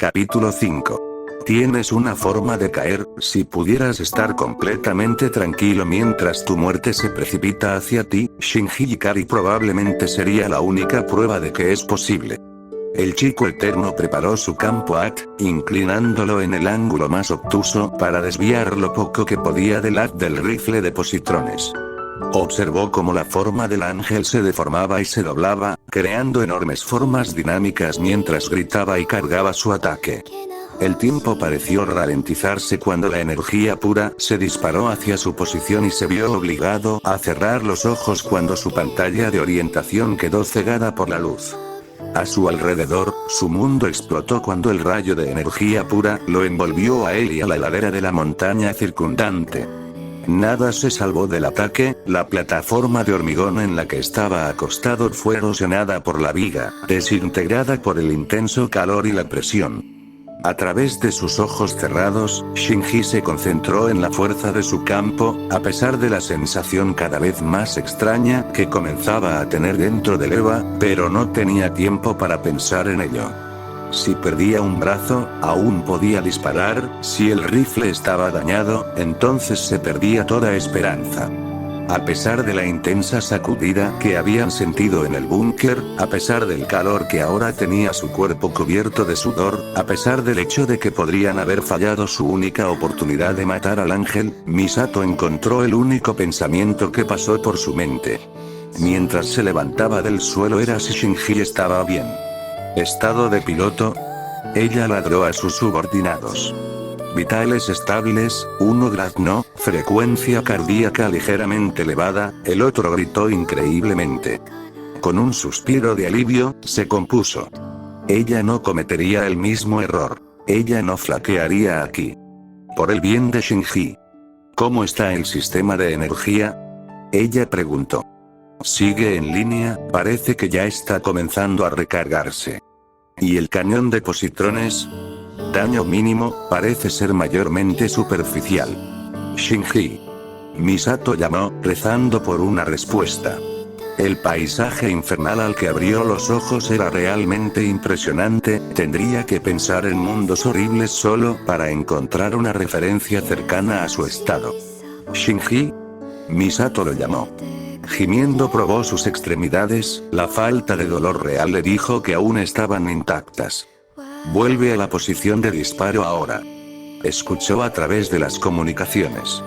Capítulo 5. Tienes una forma de caer. Si pudieras estar completamente tranquilo mientras tu muerte se precipita hacia ti, Shinji Ikari probablemente sería la única prueba de que es posible. El chico eterno preparó su campo AT, inclinándolo en el ángulo más obtuso para desviar lo poco que podía del haz del rifle de positrones. Observó cómo la forma del ángel se deformaba y se doblaba, creando enormes formas dinámicas mientras gritaba y cargaba su ataque. El tiempo pareció ralentizarse cuando la energía pura se disparó hacia su posición y se vio obligado a cerrar los ojos cuando su pantalla de orientación quedó cegada por la luz. A su alrededor, su mundo explotó cuando el rayo de energía pura lo envolvió a él y a la ladera de la montaña circundante. Nada se salvó del ataque. La plataforma de hormigón en la que estaba acostado fue erosionada por la viga, desintegrada por el intenso calor y la presión. A través de sus ojos cerrados, Shinji se concentró en la fuerza de su campo, a pesar de la sensación cada vez más extraña que comenzaba a tener dentro de Eva, pero no tenía tiempo para pensar en ello. Si perdía un brazo, aún podía disparar. Si el rifle estaba dañado, entonces se perdía toda esperanza. A pesar de la intensa sacudida que habían sentido en el búnker, a pesar del calor que ahora tenía su cuerpo cubierto de sudor, a pesar del hecho de que podrían haber fallado su única oportunidad de matar al ángel, Misato encontró el único pensamiento que pasó por su mente. Mientras se levantaba del suelo era si Shinji estaba bien. ¿Estado de piloto? Ella ladró a sus subordinados. Vitales estables, uno graznó, frecuencia cardíaca ligeramente elevada, el otro gritó increíblemente. Con un suspiro de alivio, se compuso. Ella no cometería el mismo error. Ella no flaquearía aquí. Por el bien de Shinji. ¿Cómo está el sistema de energía? Ella preguntó. Sigue en línea, parece que ya está comenzando a recargarse. ¿Y el cañón de positrones? Daño mínimo, parece ser mayormente superficial. Shinji. Misato llamó, rezando por una respuesta. El paisaje infernal al que abrió los ojos era realmente impresionante. Tendría que pensar en mundos horribles solo para encontrar una referencia cercana a su estado. Shinji. Misato lo llamó. Gimiendo probó sus extremidades, la falta de dolor real le dijo que aún estaban intactas. Vuelve a la posición de disparo ahora. Escuchó a través de las comunicaciones.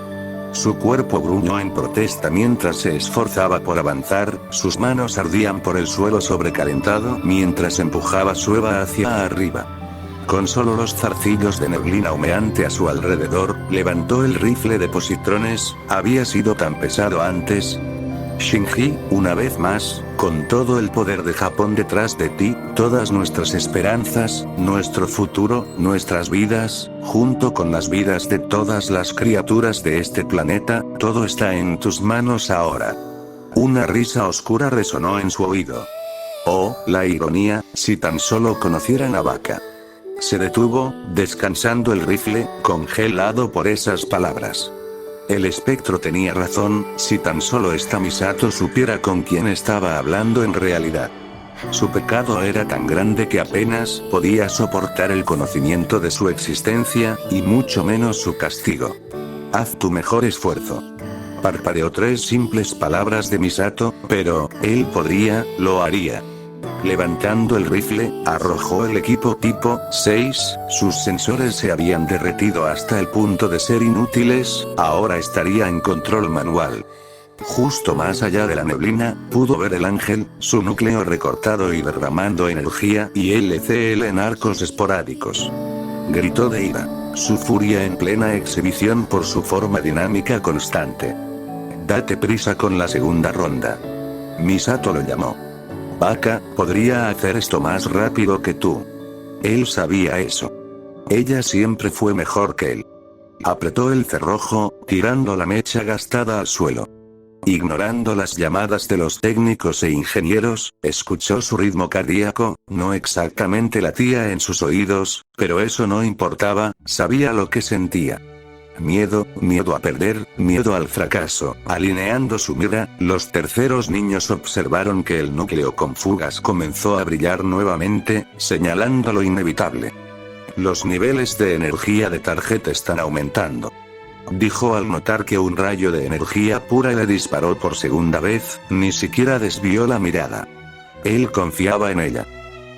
Su cuerpo gruñó en protesta mientras se esforzaba por avanzar, sus manos ardían por el suelo sobrecalentado mientras empujaba su Eva hacia arriba. Con solo los zarcillos de neblina humeante a su alrededor, levantó el rifle de positrones. Había sido tan pesado antes. Shinji, una vez más, con todo el poder de Japón detrás de ti, todas nuestras esperanzas, nuestro futuro, nuestras vidas, junto con las vidas de todas las criaturas de este planeta, todo está en tus manos ahora. Una risa oscura resonó en su oído. Oh, la ironía, si tan solo conocieran a Baka. Se detuvo, descansando el rifle, congelado por esas palabras. El espectro tenía razón, si tan solo esta Misato supiera con quién estaba hablando en realidad. Su pecado era tan grande que apenas podía soportar el conocimiento de su existencia, y mucho menos su castigo. Haz tu mejor esfuerzo. Parpadeó 3 simples palabras de Misato, pero, él podría, lo haría. Levantando el rifle, arrojó el equipo tipo 6, sus sensores se habían derretido hasta el punto de ser inútiles, ahora estaría en control manual. Justo más allá de la neblina, pudo ver el ángel, su núcleo recortado y derramando energía, y LCL en arcos esporádicos. Gritó de ira, su furia en plena exhibición por su forma dinámica constante. Date prisa con la segunda ronda. Misato lo llamó. Baka, podría hacer esto más rápido que tú. Él sabía eso. Ella siempre fue mejor que él. Apretó el cerrojo, tirando la mecha gastada al suelo. Ignorando las llamadas de los técnicos e ingenieros, escuchó su ritmo cardíaco, no exactamente latía en sus oídos, pero eso no importaba, sabía lo que sentía. Miedo, miedo a perder, miedo al fracaso. Alineando su mira, los terceros niños observaron que el núcleo con fugas comenzó a brillar nuevamente, señalando lo inevitable. Los niveles de energía de tarjeta están aumentando. Dijo al notar que un rayo de energía pura le disparó por segunda vez, ni siquiera desvió la mirada. Él confiaba en ella.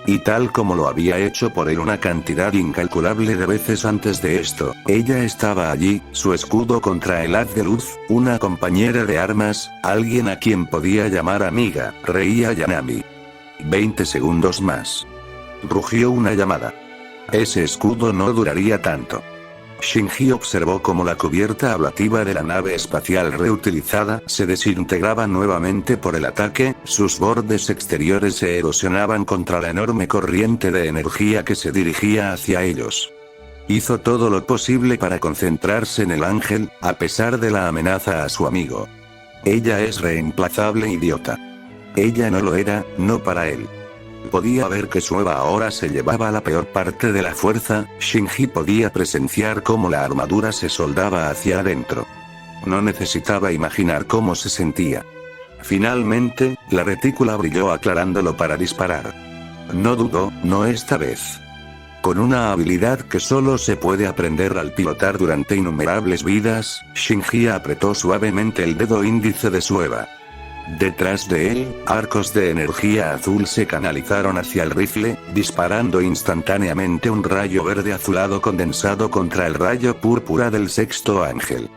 Y tal como lo había hecho por él una cantidad incalculable de veces antes de esto, ella estaba allí, su escudo contra el haz de luz, una compañera de armas, alguien a quien podía llamar amiga, reía Yanami. 20 segundos más. Rugió una llamada. Ese escudo no duraría tanto. Shinji observó cómo la cubierta ablativa de la nave espacial reutilizada se desintegraba nuevamente por el ataque, sus bordes exteriores se erosionaban contra la enorme corriente de energía que se dirigía hacia ellos. Hizo todo lo posible para concentrarse en el ángel, a pesar de la amenaza a su amigo. Ella es reemplazable, idiota. Ella no lo era, no para él. Podía ver que su Eva ahora se llevaba la peor parte de la fuerza. Shinji podía presenciar cómo la armadura se soldaba hacia adentro. No necesitaba imaginar cómo se sentía. Finalmente, la retícula brilló aclarándolo para disparar. No dudó, no esta vez. Con una habilidad que solo se puede aprender al pilotar durante innumerables vidas, Shinji apretó suavemente el dedo índice de su Eva. Detrás de él, arcos de energía azul se canalizaron hacia el rifle, disparando instantáneamente un rayo verde azulado condensado contra el rayo púrpura del sexto ángel.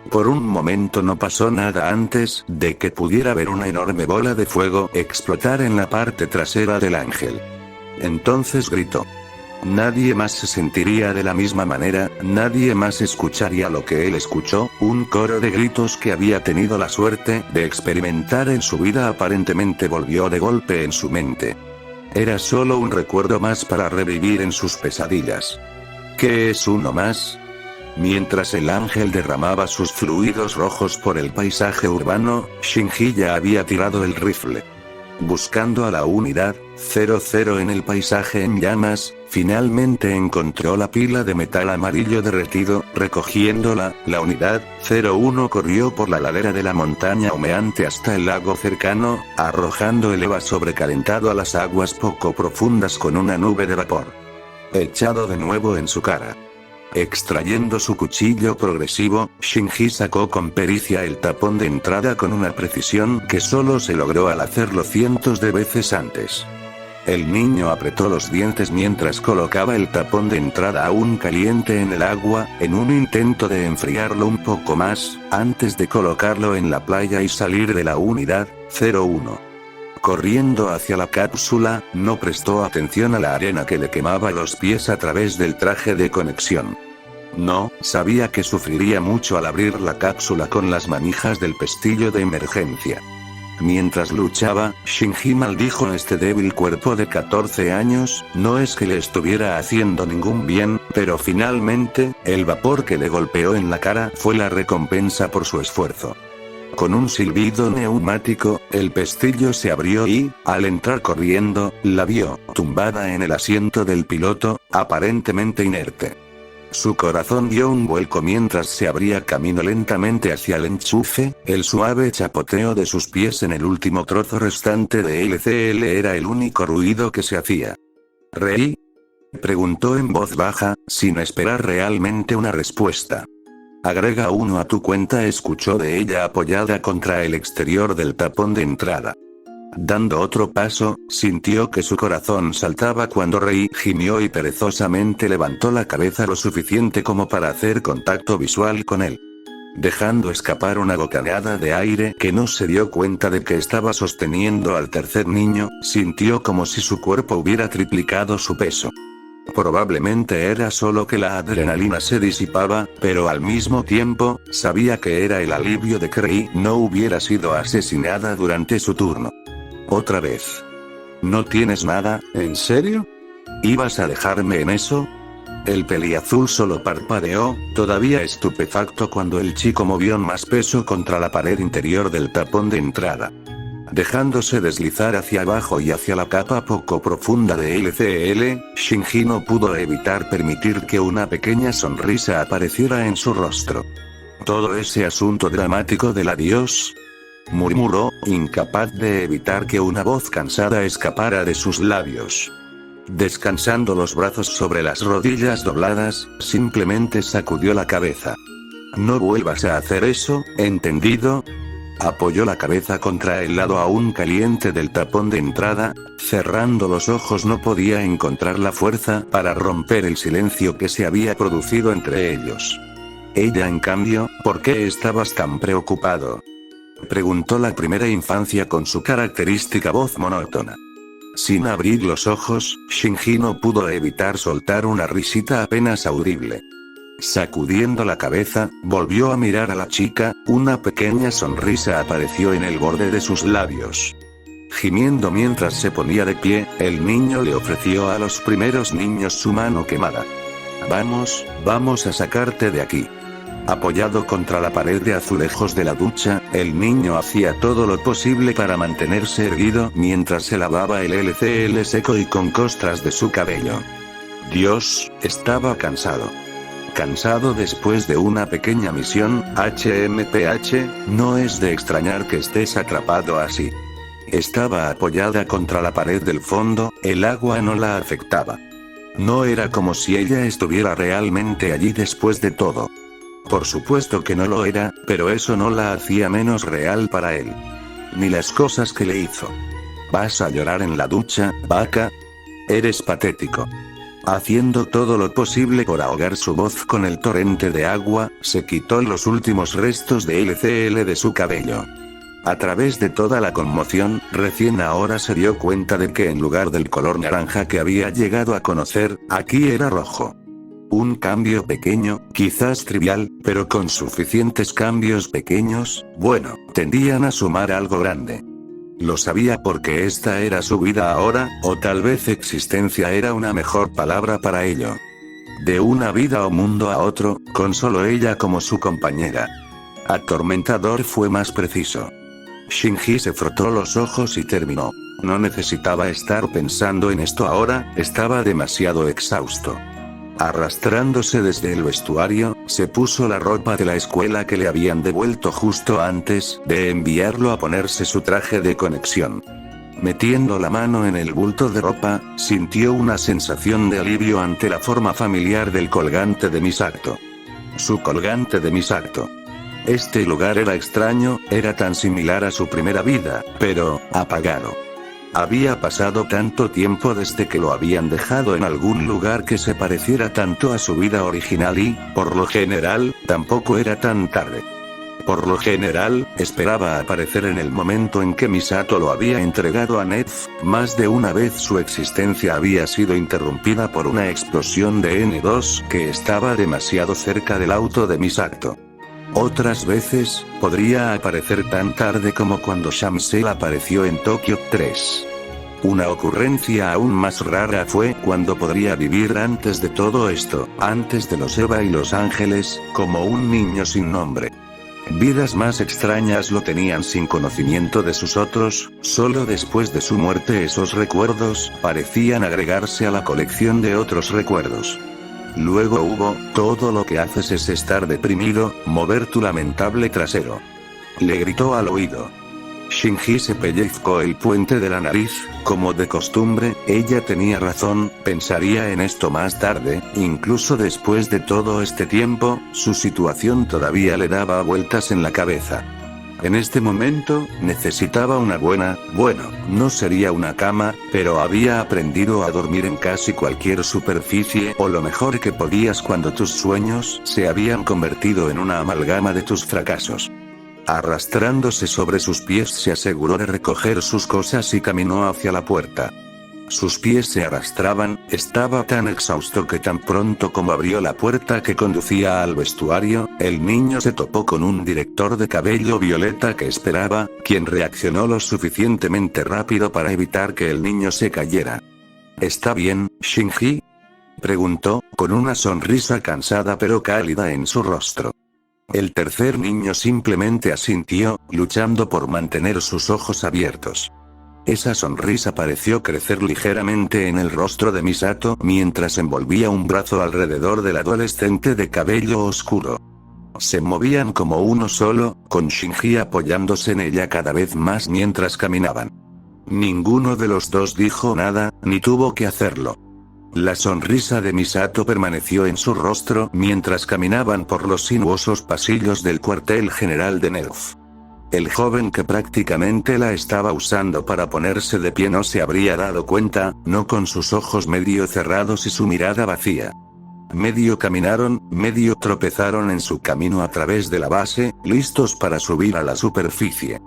Por un momento no pasó nada antes de que pudiera ver una enorme bola de fuego explotar en la parte trasera del ángel. Entonces gritó. Nadie más se sentiría de la misma manera, nadie más escucharía lo que él escuchó, un coro de gritos que había tenido la suerte de experimentar en su vida aparentemente volvió de golpe en su mente. Era solo un recuerdo más para revivir en sus pesadillas. ¿Qué es uno más? Mientras el ángel derramaba sus fluidos rojos por el paisaje urbano, Shinji ya había tirado el rifle. Buscando a la unidad 00 en el paisaje en llamas, finalmente encontró la pila de metal amarillo derretido, recogiéndola, la unidad 01 corrió por la ladera de la montaña humeante hasta el lago cercano, arrojando el Eva sobrecalentado a las aguas poco profundas con una nube de vapor. Echado de nuevo en su cara. Extrayendo su cuchillo progresivo, Shinji sacó con pericia el tapón de entrada con una precisión que solo se logró al hacerlo cientos de veces antes. El niño apretó los dientes mientras colocaba el tapón de entrada aún caliente en el agua, en un intento de enfriarlo un poco más, antes de colocarlo en la playa y salir de la unidad 01. Corriendo hacia la cápsula, no prestó atención a la arena que le quemaba los pies a través del traje de conexión. No, sabía que sufriría mucho al abrir la cápsula con las manijas del pestillo de emergencia. Mientras luchaba, Shinji maldijo este débil cuerpo de 14 años, no es que le estuviera haciendo ningún bien, pero finalmente, el vapor que le golpeó en la cara fue la recompensa por su esfuerzo. Con un silbido neumático, el pestillo se abrió y, al entrar corriendo, la vio, tumbada en el asiento del piloto, aparentemente inerte. Su corazón dio un vuelco mientras se abría camino lentamente hacia el enchufe, el suave chapoteo de sus pies en el último trozo restante de LCL era el único ruido que se hacía. ¿Rei? Preguntó en voz baja, sin esperar realmente una respuesta. Agrega uno a tu cuenta, escuchó de ella apoyada contra el exterior del tapón de entrada. Dando otro paso, sintió que su corazón saltaba cuando Rei gimió y perezosamente levantó la cabeza lo suficiente como para hacer contacto visual con él. Dejando escapar una bocanada de aire que no se dio cuenta de que estaba sosteniendo al tercer niño, sintió como si su cuerpo hubiera triplicado su peso. Probablemente era solo que la adrenalina se disipaba, pero al mismo tiempo, sabía que era el alivio de que Rei no hubiera sido asesinada durante su turno. Otra vez. ¿No tienes nada, en serio? ¿Ibas a dejarme en eso? El peliazul solo parpadeó, todavía estupefacto cuando el chico movió más peso contra la pared interior del tapón de entrada. Dejándose deslizar hacia abajo y hacia la capa poco profunda de LCL, Shinji no pudo evitar permitir que una pequeña sonrisa apareciera en su rostro. ¿Todo ese asunto dramático del adiós?, murmuró, incapaz de evitar que una voz cansada escapara de sus labios. Descansando los brazos sobre las rodillas dobladas, simplemente sacudió la cabeza. No vuelvas a hacer eso, ¿entendido? Apoyó la cabeza contra el lado aún caliente del tapón de entrada, cerrando los ojos no podía encontrar la fuerza para romper el silencio que se había producido entre ellos. Ella en cambio, ¿por qué estabas tan preocupado?, preguntó la primera infancia con su característica voz monótona. Sin abrir los ojos, Shinji no pudo evitar soltar una risita apenas audible. Sacudiendo la cabeza, volvió a mirar a la chica, una pequeña sonrisa apareció en el borde de sus labios. Gimiendo mientras se ponía de pie, el niño le ofreció a los primeros niños su mano quemada. Vamos a sacarte de aquí. Apoyado contra la pared de azulejos de la ducha, el niño hacía todo lo posible para mantenerse erguido mientras se lavaba el LCL seco y con costras de su cabello. Dios, estaba cansado. Cansado después de una pequeña misión, HMPH, no es de extrañar que estés atrapado así. Estaba apoyada contra la pared del fondo, el agua no la afectaba. No era como si ella estuviera realmente allí después de todo. Por supuesto que no lo era, pero eso no la hacía menos real para él. Ni las cosas que le hizo. ¿Vas a llorar en la ducha, vaca? Eres patético. Haciendo todo lo posible por ahogar su voz con el torrente de agua, se quitó los últimos restos de LCL de su cabello. A través de toda la conmoción, recién ahora se dio cuenta de que en lugar del color naranja que había llegado a conocer, aquí era rojo. Un cambio pequeño, quizás trivial, pero con suficientes cambios pequeños, bueno, tendían a sumar algo grande. Lo sabía porque esta era su vida ahora, o tal vez existencia era una mejor palabra para ello. De una vida o mundo a otro, con solo ella como su compañera. Atormentador fue más preciso. Shinji se frotó los ojos y terminó. No necesitaba estar pensando en esto ahora, estaba demasiado exhausto. Arrastrándose desde el vestuario, se puso la ropa de la escuela que le habían devuelto justo antes de enviarlo a ponerse su traje de conexión. Metiendo la mano en el bulto de ropa, sintió una sensación de alivio ante la forma familiar del colgante de Misato. Su colgante de Misato. Este lugar era extraño, era tan similar a su primera vida, pero apagado. Había pasado tanto tiempo desde que lo habían dejado en algún lugar que se pareciera tanto a su vida original y, por lo general, tampoco era tan tarde. Por lo general, esperaba aparecer en el momento en que Misato lo había entregado a Nef. Más de una vez su existencia había sido interrumpida por una explosión de N2 que estaba demasiado cerca del auto de Misato. Otras veces, podría aparecer tan tarde como cuando Shamsel apareció en Tokio 3. Una ocurrencia aún más rara fue cuando podría vivir antes de todo esto, antes de los Eva y los Ángeles, como un niño sin nombre. Vidas más extrañas lo tenían sin conocimiento de sus otros, solo después de su muerte esos recuerdos parecían agregarse a la colección de otros recuerdos. Luego hubo, todo lo que haces es estar deprimido, mover tu lamentable trasero. Le gritó al oído. Shinji se pellizcó el puente de la nariz, como de costumbre, ella tenía razón, pensaría en esto más tarde, incluso después de todo este tiempo, su situación todavía le daba vueltas en la cabeza. En este momento, necesitaba una bueno, no sería una cama, pero había aprendido a dormir en casi cualquier superficie o lo mejor que podías cuando tus sueños se habían convertido en una amalgama de tus fracasos. Arrastrándose sobre sus pies se aseguró de recoger sus cosas y caminó hacia la puerta. Sus pies se arrastraban, estaba tan exhausto que tan pronto como abrió la puerta que conducía al vestuario, el niño se topó con un director de cabello violeta que esperaba, quien reaccionó lo suficientemente rápido para evitar que el niño se cayera. ¿Está bien, Shinji?, preguntó, con una sonrisa cansada pero cálida en su rostro. El tercer niño simplemente asintió, luchando por mantener sus ojos abiertos. Esa sonrisa pareció crecer ligeramente en el rostro de Misato mientras envolvía un brazo alrededor del adolescente de cabello oscuro. Se movían como uno solo, con Shinji apoyándose en ella cada vez más mientras caminaban. Ninguno de los dos dijo nada, ni tuvo que hacerlo. La sonrisa de Misato permaneció en su rostro mientras caminaban por los sinuosos pasillos del cuartel general de Nerf. El joven que prácticamente la estaba usando para ponerse de pie no se habría dado cuenta, no con sus ojos medio cerrados y su mirada vacía. Medio caminaron, medio tropezaron en su camino a través de la base, listos para subir a la superficie.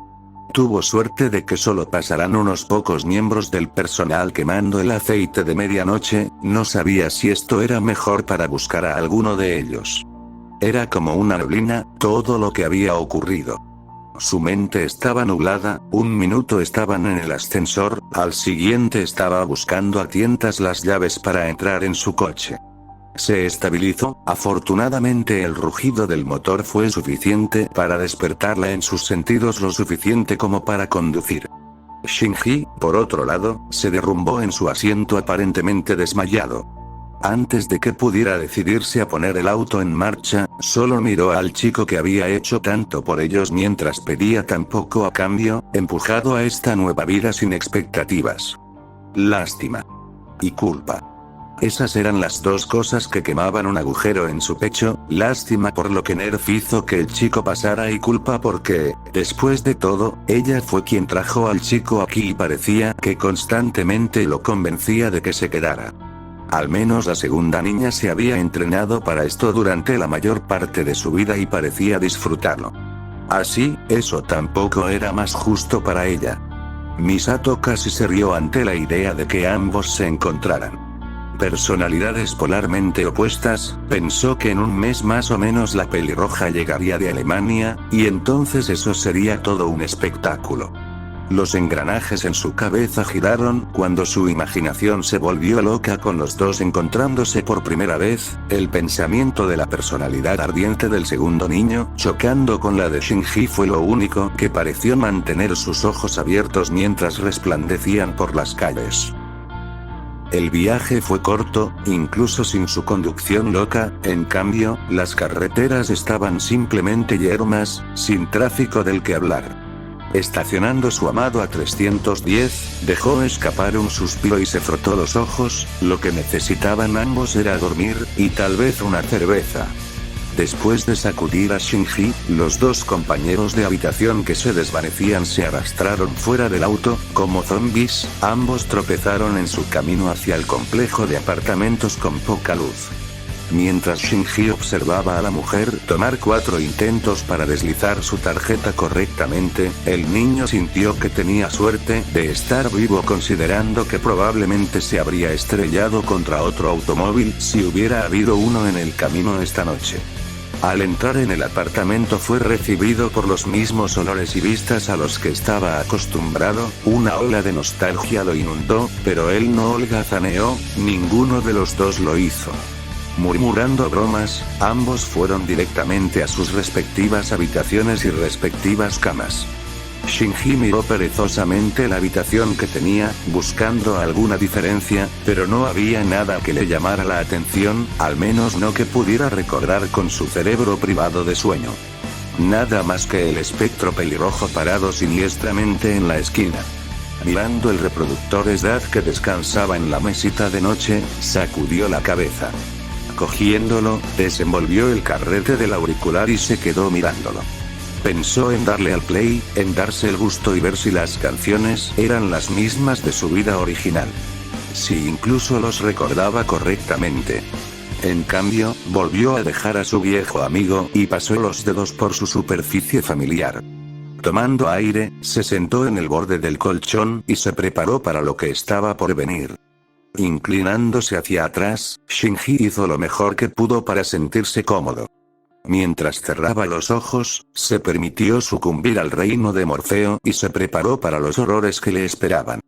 Tuvo suerte de que solo pasarán unos pocos miembros del personal quemando el aceite de medianoche, no sabía si esto era mejor para buscar a alguno de ellos. Era como una neblina, todo lo que había ocurrido. Su mente estaba nublada, un minuto estaban en el ascensor, al siguiente estaba buscando a tientas las llaves para entrar en su coche. Se estabilizó, afortunadamente el rugido del motor fue suficiente para despertarla en sus sentidos lo suficiente como para conducir. Shinji, por otro lado, se derrumbó en su asiento aparentemente desmayado. Antes de que pudiera decidirse a poner el auto en marcha, solo miró al chico que había hecho tanto por ellos mientras pedía tan poco a cambio, empujado a esta nueva vida sin expectativas. Lástima. Y culpa. Esas eran las dos cosas que quemaban un agujero en su pecho, lástima por lo que Nerf hizo que el chico pasara y culpa porque, después de todo, ella fue quien trajo al chico aquí y parecía que constantemente lo convencía de que se quedara. Al menos la segunda niña se había entrenado para esto durante la mayor parte de su vida y parecía disfrutarlo. Así, eso tampoco era más justo para ella. Misato casi se rió ante la idea de que ambos se encontraran. Personalidades polarmente opuestas, pensó que en un mes más o menos la pelirroja llegaría de Alemania, y entonces eso sería todo un espectáculo. Los engranajes en su cabeza giraron cuando su imaginación se volvió loca con los dos encontrándose por primera vez, el pensamiento de la personalidad ardiente del segundo niño, chocando con la de Shinji fue lo único que pareció mantener sus ojos abiertos mientras resplandecían por las calles. El viaje fue corto, incluso sin su conducción loca, en cambio, las carreteras estaban simplemente yermas, sin tráfico del que hablar. Estacionando su amado a 310, dejó escapar un suspiro y se frotó los ojos, lo que necesitaban ambos era dormir, y tal vez una cerveza. Después de sacudir a Shinji, los dos compañeros de habitación que se desvanecían se arrastraron fuera del auto, como zombies, ambos tropezaron en su camino hacia el complejo de apartamentos con poca luz. Mientras Shinji observaba a la mujer tomar 4 intentos para deslizar su tarjeta correctamente, el niño sintió que tenía suerte de estar vivo considerando que probablemente se habría estrellado contra otro automóvil si hubiera habido uno en el camino esta noche. Al entrar en el apartamento fue recibido por los mismos olores y vistas a los que estaba acostumbrado, una ola de nostalgia lo inundó, pero él no holgazaneó, ninguno de los dos lo hizo. Murmurando bromas, ambos fueron directamente a sus respectivas habitaciones y respectivas camas. Shinji miró perezosamente la habitación que tenía, buscando alguna diferencia, pero no había nada que le llamara la atención, al menos no que pudiera recordar con su cerebro privado de sueño. Nada más que el espectro pelirrojo parado siniestramente en la esquina. Mirando el reproductor SDAT que descansaba en la mesita de noche, sacudió la cabeza. Cogiéndolo, desenvolvió el carrete del auricular y se quedó mirándolo. Pensó en darle al play, en darse el gusto y ver si las canciones eran las mismas de su vida original. Si incluso los recordaba correctamente. En cambio, volvió a dejar a su viejo amigo y pasó los dedos por su superficie familiar. Tomando aire, se sentó en el borde del colchón y se preparó para lo que estaba por venir. Inclinándose hacia atrás, Shinji hizo lo mejor que pudo para sentirse cómodo. Mientras cerraba los ojos, se permitió sucumbir al reino de Morfeo y se preparó para los horrores que le esperaban.